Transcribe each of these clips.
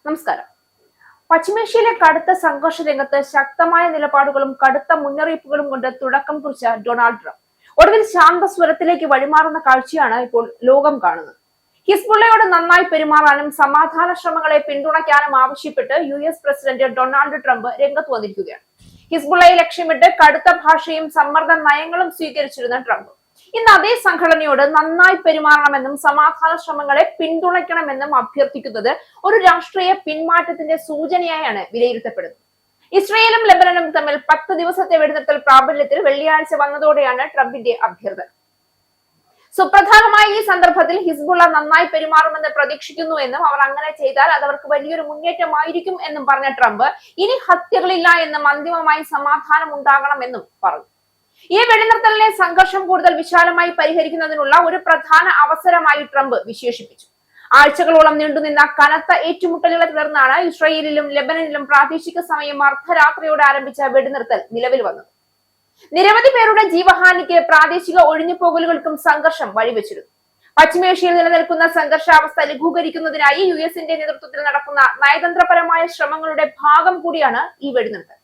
നമസ്കാരം. പശ്ചിമേഷ്യയിലെ കടുത്ത സംഘർഷ രംഗത്ത് ശക്തമായ നിലപാടുകളും കടുത്ത മുന്നറിയിപ്പുകളും കൊണ്ട് തുടക്കം കുറിച്ച ഡൊണാൾഡ് ട്രംപ് ഒടുവിൽ ശാന്തസ്വരത്തിലേക്ക് വഴിമാറുന്ന കാഴ്ചയാണ് ഇപ്പോൾ ലോകം കാണുന്നത്. ഹിസ്ബുള്ളയോട് നന്നായി പെരുമാറാനും സമാധാന ശ്രമങ്ങളെ പിന്തുണയ്ക്കാനും ആവശ്യപ്പെട്ട് US പ്രസിഡന്റ് ഡൊണാൾഡ് ട്രംപ് രംഗത്ത് വന്നിരിക്കുകയാണ്. ഹിസ്ബുള്ളയെ ലക്ഷ്യമിട്ട് കടുത്ത ഭാഷയും സമ്മർദ്ദ നയങ്ങളും സ്വീകരിച്ചിരുന്ന ട്രംപ് ഇന്ന് അതേ സംഘടനയോട് നന്നായി പെരുമാറണമെന്നും സമാധാന ശ്രമങ്ങളെ പിന്തുണയ്ക്കണമെന്നും അഭ്യർത്ഥിക്കുന്നത് ഒരു രാഷ്ട്രീയ പിന്മാറ്റത്തിന്റെ സൂചനയായാണ് വിലയിരുത്തപ്പെടുന്നത്. ഇസ്രയേലും ലെബനനും തമ്മിൽ 10 ദിവസത്തെ വെടിനിർത്തൽ പ്രാബല്യത്തിൽ വെള്ളിയാഴ്ച വന്നതോടെയാണ് ട്രംപിന്റെ അഭ്യർത്ഥന. സുപ്രധാനമായ ഈ സന്ദർഭത്തിൽ ഹിസ്ബുള്ള നന്നായി പെരുമാറുമെന്ന് പ്രതീക്ഷിക്കുന്നു എന്നും അവർ അങ്ങനെ ചെയ്താൽ അത് അവർക്ക് വലിയൊരു മുന്നേറ്റമായിരിക്കും എന്നും പറഞ്ഞ ട്രംപ് ഇനി ഹത്യകളില്ല എന്നും അന്തിമമായി സമാധാനം ഉണ്ടാകണമെന്നും പറഞ്ഞു. ഈ വെടിനിർത്തലിനെ സംഘർഷം കൂടുതൽ വിശാലമായി പരിഹരിക്കുന്നതിനുള്ള ഒരു പ്രധാന അവസരമായി ട്രംപ് വിശേഷിപ്പിച്ചു. ആഴ്ചകളോളം നീണ്ടുനിന്ന കനത്ത ഏറ്റുമുട്ടലുകളെ തുടർന്നാണ് ഇസ്രയേലിലും ലെബനനിലും പ്രാദേശിക സമയം അർദ്ധരാത്രിയോടെ ആരംഭിച്ച വെടിനിർത്തൽ നിലവിൽ വന്നത്. നിരവധി പേരുടെ ജീവഹാനിക്ക് പ്രാദേശിക ഒഴിഞ്ഞുപോകലുകൾക്കും സംഘർഷം വഴിവെച്ചിരുന്നു. പശ്ചിമേഷ്യയിൽ നിലനിൽക്കുന്ന സംഘർഷാവസ്ഥ ലഘൂകരിക്കുന്നതിനായി US-ന്റെ നേതൃത്വത്തിൽ നടക്കുന്ന നയതന്ത്രപരമായ ശ്രമങ്ങളുടെ ഭാഗം കൂടിയാണ് ഈ വെടിനിർത്തൽ.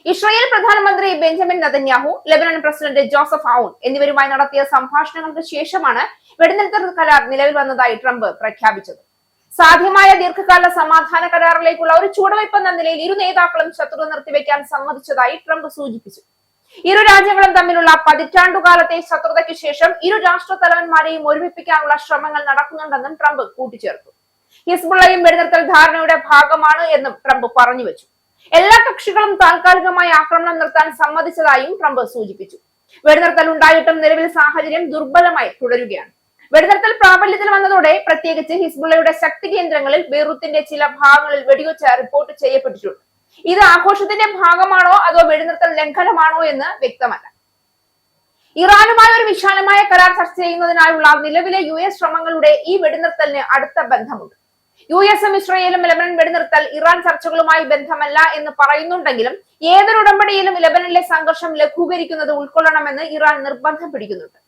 ഇസ്രായേൽ പ്രധാനമന്ത്രി Benjamin Netanyahu, Lebanon president Joseph Aoun എന്നിവരുമായി നടത്തിയ സംഭാഷണങ്ങൾക്ക് ശേഷമാണ് വെടിനിർത്തൽ കരാർ നിലവിൽ വന്നതായി ട്രംപ് പ്രഖ്യാപിച്ചത്. സാധ്യമായ ദീർഘകാല സമാധാന കരാറിലേക്കുള്ള ഒരു ചുവടുവയ്പ് എന്ന നിലയിൽ ഇരു നേതാക്കളും ശത്രുത നിർത്തിവെക്കാൻ സമ്മതിച്ചതായി ട്രംപ് സൂചിപ്പിച്ചു. ഇരു രാജ്യങ്ങളും തമ്മിലുള്ള പതിറ്റാണ്ടുകാലത്തെ ശത്രുതയ്ക്ക് ശേഷം ഇരു രാഷ്ട്ര തലവന്മാരെയും ഒരുമിപ്പിക്കാനുള്ള ശ്രമങ്ങൾ നടക്കുന്നുണ്ടെന്നും ട്രംപ് കൂട്ടിച്ചേർത്തു. ഹിസ്ബുള്ളയും വെടിനിർത്തൽ ധാരണയുടെ ഭാഗമാണ് എന്നും ട്രംപ് പറഞ്ഞു വെച്ചു. എല്ലാ കക്ഷികളും താൽക്കാലികമായി ആക്രമണം നിർത്താൻ സമ്മതിച്ചതായും ട്രംപ് സൂചിപ്പിച്ചു. വെടിനിർത്തൽ ഉണ്ടായിട്ടും നിലവിൽ സാഹചര്യം ദുർബലമായി തുടരുകയാണ്. വെടിനിർത്തൽ പ്രാബല്യത്തിൽ വന്നതോടെ പ്രത്യേകിച്ച് ഹിസ്ബുള്ളയുടെ ശക്തി കേന്ദ്രങ്ങളിൽ ബെയ്റൂത്തിന്റെ ചില ഭാഗങ്ങളിൽ വെടിവെച്ച് റിപ്പോർട്ട് ചെയ്യപ്പെട്ടിട്ടുണ്ട്. ഇത് ആഘോഷത്തിന്റെ ഭാഗമാണോ അതോ വെടിനിർത്തൽ ലംഘനമാണോ എന്ന് വ്യക്തമല്ല. ഇറാനുമായി ഒരു വിശാലമായ കരാർ ചർച്ച ചെയ്യുന്നതിനായുള്ള നിലവിലെ US ശ്രമങ്ങളുടെ ഈ വെടിനിർത്തലിന് അടുത്ത ബന്ധമുണ്ട്. US-ഉം ഇസ്രയേലും ലെബനൻ വെടിനിർത്തൽ ഇറാൻ ചർച്ചകളുമായി ബന്ധമല്ല എന്ന് പറയുന്നുണ്ടെങ്കിലും ഏതൊരു ഉടമ്പടിയിലും ലെബനനിലെ സംഘർഷം ലഘൂകരിക്കുന്നത് ഉൾക്കൊള്ളണമെന്ന് ഇറാൻ നിർബന്ധം പിടിക്കുന്നുണ്ട്.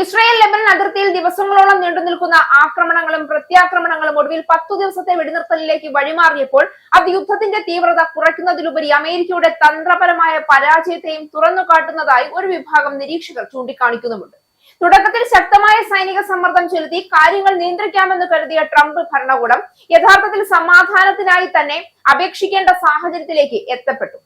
ഇസ്രയേൽ ലെബനൻ അതിർത്തിയിൽ ദിവസങ്ങളോളം നീണ്ടുനിൽക്കുന്ന ആക്രമണങ്ങളും പ്രത്യാക്രമണങ്ങളും ഒടുവിൽ 10 ദിവസത്തെ വെടിനിർത്തലിലേക്ക് വഴിമാറിയപ്പോൾ അത് യുദ്ധത്തിന്റെ തീവ്രത കുറയ്ക്കുന്നതിലുപരി അമേരിക്കയുടെ തന്ത്രപരമായ പരാജയത്തെയും തുറന്നു കാട്ടുന്നതായി ഒരു വിഭാഗം നിരീക്ഷകർ ചൂണ്ടിക്കാണിക്കുന്നുമുണ്ട്. തുടക്കത്തിൽ ശക്തമായ സൈനിക സമ്മർദ്ദം ചെലുത്തി കാര്യങ്ങൾ നിയന്ത്രിക്കാമെന്ന് കരുതിയ ട്രംപ് ഭരണകൂടം യഥാർത്ഥത്തിൽ സമാധാനത്തിനായി തന്നെ അപേക്ഷിക്കേണ്ട സാഹചര്യത്തിലേക്ക് എത്തപ്പെട്ടു.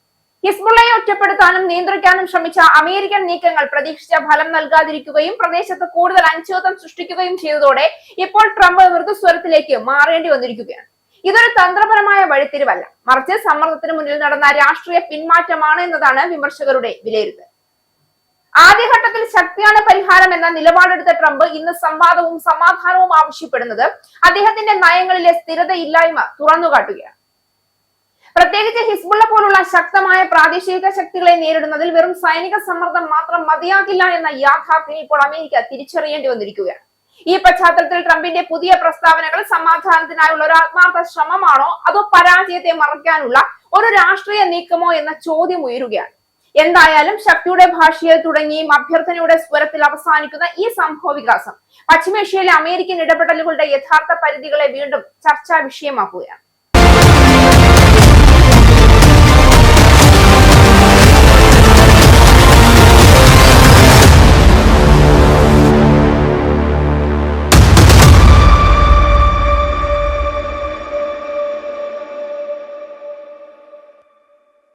ഹിസ്ബുള്ളയെ ഒറ്റപ്പെടുത്താനും നിയന്ത്രിക്കാനും ശ്രമിച്ച അമേരിക്കൻ നീക്കങ്ങൾ പ്രതീക്ഷിച്ച ഫലം നൽകാതിരിക്കുകയും പ്രദേശത്ത് കൂടുതൽ അനിശ്ചിതത്വം സൃഷ്ടിക്കുകയും ചെയ്തതോടെ ഇപ്പോൾ ട്രംപ് മൃദുസ്വരത്തിലേക്ക് മാറേണ്ടി വന്നിരിക്കുകയാണ്. ഇതൊരു തന്ത്രപരമായ വഴിത്തിരിവല്ല, മറിച്ച് സമ്മർദ്ദത്തിന് മുന്നിൽ നടന്ന രാഷ്ട്രീയ പിന്മാറ്റമാണ് എന്നതാണ് വിമർശകരുടെ വിലയിരുത്തൽ. ആദ്യഘട്ടത്തിൽ ശക്തിയാണ് പരിഹാരം എന്ന നിലപാടെടുത്ത ട്രംപ് ഇന്ന് സംവാദവും സമാധാനവും ആവശ്യപ്പെടുന്നത് അദ്ദേഹത്തിന്റെ നയങ്ങളിലെ സ്ഥിരതയില്ലായ്മ തുറന്നുകാട്ടുകയാണ്. പ്രത്യേകിച്ച് ഹിസ്ബുള്ള പോലുള്ള ശക്തമായ പ്രാദേശിക ശക്തികളെ നേരിടുന്നതിൽ വെറും സൈനിക സമ്മർദ്ദം മാത്രം മതിയാകില്ല എന്ന യാഥാർത്ഥ്യം ഇപ്പോൾ അമേരിക്ക തിരിച്ചറിയേണ്ടി വന്നിരിക്കുകയാണ്. ഈ പശ്ചാത്തലത്തിൽ ട്രംപിന്റെ പുതിയ പ്രസ്താവനകൾ സമാധാനത്തിനായുള്ള ഒരു ആത്മാർത്ഥ ശ്രമമാണോ അതോ പരാജയത്തെ മറയ്ക്കാനുള്ള ഒരു രാഷ്ട്രീയ നീക്കമോ എന്ന ചോദ്യം ഉയരുകയാണ്. എന്തായാലും ശക്തിയുടെ ഭാഷയിൽ തുടങ്ങിയും അഭ്യർത്ഥനയുടെ സ്വരത്തിൽ അവസാനിക്കുന്ന ഈ സംഭവ വികാസം പശ്ചിമേഷ്യയിലെ അമേരിക്കൻ ഇടപെടലുകളുടെ യഥാർത്ഥ പരിധികളെ വീണ്ടും ചർച്ചാ വിഷയമാക്കുകയാണ്.